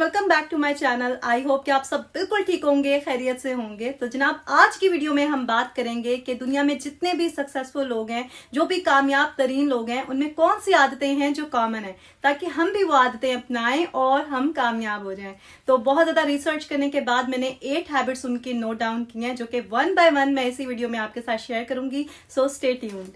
Welcome back to my channel. I hope कि आप सब बिल्कुल ठीक होंगे, खैरियत से होंगे। तो जनाब, आज की वीडियो में हम बात करेंगे कि दुनिया में जितने भी सक्सेसफुल लोग हैं, जो भी कामयाब तरीन लोग हैं, उनमें कौन सी आदतें हैं जो कॉमन है, ताकि हम भी वो आदतें अपनाएं और हम कामयाब हो जाएं। तो बहुत ज़्यादा रिसर्च करने के बाद मैंने 8 हैबिट्स उनकी नोट डाउन की हैं, जो कि वन बाय वन मैं इसी वीडियो में आपके साथ शेयर करूंगी। So stay tuned.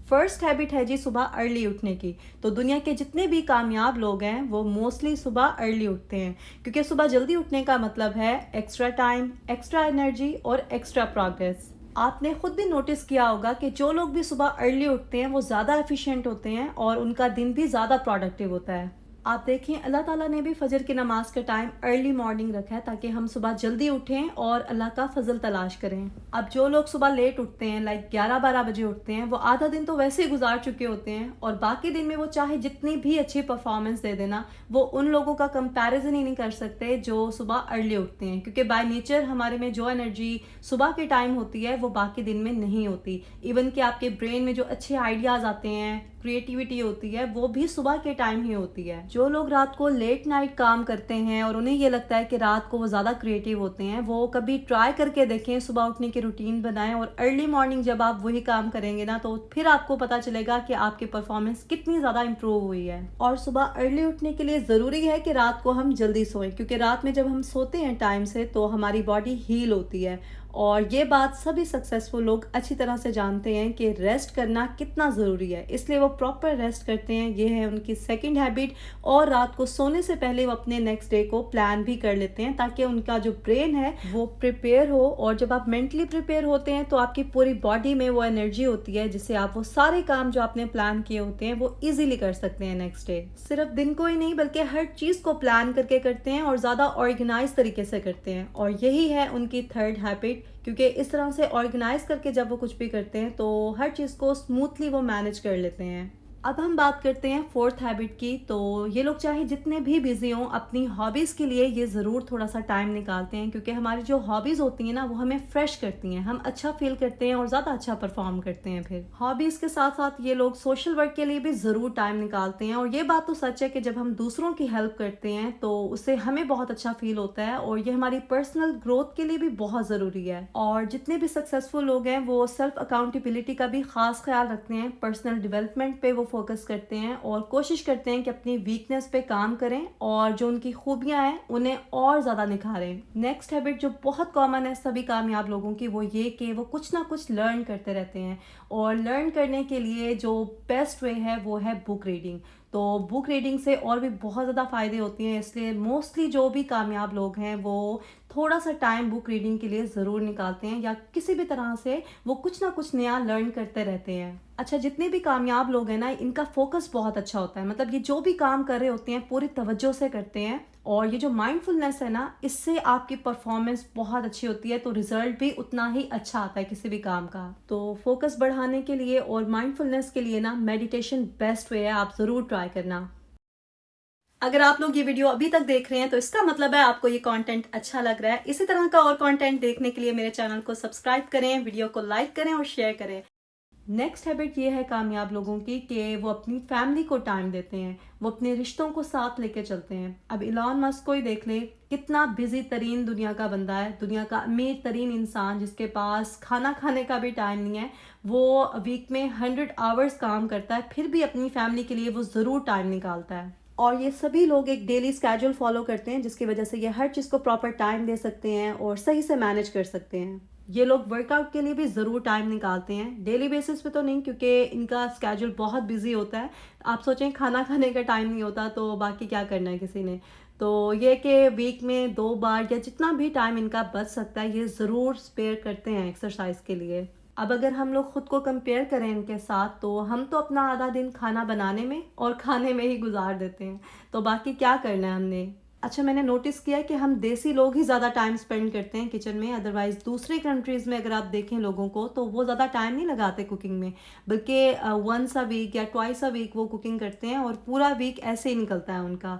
First habit है जी सुबह अर्ली उठने की। तो दुनिया के जितने भी कामयाब लोग हैं वो मोस्टली सुबह अर्ली उठते हैं, क्योंकि सुबह जल्दी उठने का मतलब है एक्स्ट्रा टाइम, एक्स्ट्रा एनर्जी और एक्स्ट्रा प्रोग्रेस। आपने खुद भी नोटिस किया होगा कि जो लोग भी सुबह अर्ली उठते हैं वो ज़्यादा एफिशिएंट होते हैं और उनका दिन भी ज़्यादा प्रोडक्टिव होता है। आप देखिए, अल्लाह ताला ने भी फजर की नमाज का टाइम अर्ली मॉर्निंग रखा है ताकि हम सुबह जल्दी उठें और अल्लाह का फजल तलाश करें। अब जो लोग सुबह लेट उठते हैं, लाइक 11-12 बजे उठते हैं, वो आधा दिन तो वैसे ही गुजार चुके होते हैं और बाकी दिन में वो चाहे जितनी भी अच्छी परफॉर्मेंस दे देना, वो उन लोगों का कंपैरिजन ही नहीं कर सकते जो सुबह अर्ली उठते हैं, क्योंकि बाय नेचर हमारे में जो एनर्जी सुबह के टाइम होती है वो बाकी दिन में नहीं होती। इवन कि आपके ब्रेन में जो अच्छे आइडियाज आते हैं, क्रिएटिविटी होती है, वो भी सुबह के टाइम ही होती है। जो लोग रात को लेट नाइट काम करते हैं और उन्हें ये लगता है कि रात को वो ज़्यादा क्रिएटिव होते हैं, वो कभी ट्राई करके देखें, सुबह उठने की रूटीन बनाएं और अर्ली मॉर्निंग जब आप वही काम करेंगे ना, तो फिर आपको पता चलेगा कि आपकी परफॉर्मेंस कितनी ज़्यादा इंप्रूव हुई है। और सुबह अर्ली उठने के लिए ज़रूरी है कि रात को हम जल्दी सोएं, क्योंकि रात में जब हम सोते हैं टाइम से तो हमारी बॉडी हील होती है। और ये बात सभी सक्सेसफुल लोग अच्छी तरह से जानते हैं कि रेस्ट करना कितना ज़रूरी है, इसलिए वो प्रॉपर रेस्ट करते हैं। ये है उनकी सेकंड हैबिट। और रात को सोने से पहले वो अपने नेक्स्ट डे को प्लान भी कर लेते हैं, ताकि उनका जो ब्रेन है वो प्रिपेयर हो। और जब आप मेंटली प्रिपेयर होते हैं तो आपकी पूरी बॉडी में वो एनर्जी होती है, जिससे आप वो सारे काम जो आपने प्लान किए होते हैं वो ईजिली कर सकते हैं नेक्स्ट डे। सिर्फ दिन को ही नहीं बल्कि हर चीज़ को प्लान करके करते हैं और ज़्यादा ऑर्गेनाइज तरीके से करते हैं। और यही है उनकी थर्ड हैबिट, क्योंकि इस तरह से ऑर्गेनाइज करके जब वो कुछ भी करते हैं तो हर चीज़ को स्मूथली वो मैनेज कर लेते हैं। अब हम बात करते हैं फोर्थ हैबिट की। तो ये लोग चाहे जितने भी बिजी हों, अपनी हॉबीज़ के लिए ये ज़रूर थोड़ा सा टाइम निकालते हैं, क्योंकि हमारी जो हॉबीज़ होती हैं ना, वो हमें फ्रेश करती हैं, हम अच्छा फील करते हैं और ज़्यादा अच्छा परफॉर्म करते हैं। फिर हॉबीज़ के साथ साथ ये लोग सोशल वर्क के लिए भी ज़रूर टाइम निकालते हैं। और ये बात तो सच है कि जब हम दूसरों की हेल्प करते हैं तो उससे हमें बहुत अच्छा फील होता है और ये हमारी पर्सनल ग्रोथ के लिए भी बहुत ज़रूरी है। और जितने भी सक्सेसफुल लोग हैं वो सेल्फ अकाउंटेबिलिटी का भी खास ख्याल रखते हैं, पर्सनल डेवलपमेंट पे वो फोकस करते हैं और कोशिश करते हैं कि अपनी वीकनेस पे काम करें और जो उनकी खूबियां हैं उन्हें और ज़्यादा निखारें। नेक्स्ट हैबिट जो बहुत कॉमन है सभी कामयाब लोगों की, वो ये कि वो कुछ ना कुछ लर्न करते रहते हैं। और लर्न करने के लिए जो बेस्ट वे है वो है बुक रीडिंग। तो बुक रीडिंग से और भी बहुत ज़्यादा फ़ायदे होती हैं, इसलिए मोस्टली जो भी कामयाब लोग हैं वो थोड़ा सा टाइम बुक रीडिंग के लिए ज़रूर निकालते हैं, या किसी भी तरह से वो कुछ ना कुछ नया लर्न करते रहते हैं। अच्छा, जितने भी कामयाब लोग हैं ना, इनका फोकस बहुत अच्छा होता है, मतलब ये जो भी काम कर रहे होते हैं पूरी तवज्जो से करते हैं। और ये जो माइंडफुलनेस है ना, इससे आपकी परफॉर्मेंस बहुत अच्छी होती है, तो रिजल्ट भी उतना ही अच्छा आता है किसी भी काम का। तो फोकस बढ़ाने के लिए और माइंडफुलनेस के लिए ना मेडिटेशन बेस्ट वे है, आप ज़रूर ट्राई करना। अगर आप लोग ये वीडियो अभी तक देख रहे हैं तो इसका मतलब है आपको ये कंटेंट अच्छा लग रहा है। इसी तरह का और कंटेंट देखने के लिए मेरे चैनल को सब्सक्राइब करें, वीडियो को लाइक करें और शेयर करें। नेक्स्ट हैबिट ये है कामयाब लोगों की कि वो अपनी फैमिली को टाइम देते हैं, वो अपने रिश्तों को साथ लेके चलते हैं। अब इलॉन मस्क को ही देख ले, कितना बिजी तरीन दुनिया का बंदा है, दुनिया का अमीर तरीन इंसान, जिसके पास खाना खाने का भी टाइम नहीं है। वो वीक में 100 आवर्स काम करता है, फिर भी अपनी फैमिली के लिए वो ज़रूर टाइम निकालता है। और ये सभी लोग एक डेली स्केड्यूल फॉलो करते हैं, जिसकी वजह से ये हर चीज़ को प्रॉपर टाइम दे सकते हैं और सही से मैनेज कर सकते हैं। ये लोग वर्कआउट के लिए भी ज़रूर टाइम निकालते हैं, डेली बेसिस पे तो नहीं, क्योंकि इनका स्केड्यूल बहुत बिजी होता है। आप सोचें, खाना खाने का टाइम नहीं होता तो बाकी क्या करना है किसी ने। तो ये कि वीक में 2 बार या जितना भी टाइम इनका बच सकता है ये ज़रूर स्पेयर करते हैं एक्सरसाइज के लिए। अब अगर हम लोग खुद को कंपेयर करें इनके साथ, तो हम तो अपना आधा दिन खाना बनाने में और खाने में ही गुजार देते हैं, तो बाकी क्या करना है हमने। अच्छा, मैंने नोटिस किया है कि हम देसी लोग ही ज़्यादा टाइम स्पेंड करते हैं किचन में। अदरवाइज़ दूसरी कंट्रीज़ में अगर आप देखें लोगों को, तो वो ज़्यादा टाइम नहीं लगाते कुकिंग में, बल्कि वंस अ वीक या ट्वाइस अ वीक वो कुकिंग करते हैं और पूरा वीक ऐसे ही निकलता है उनका।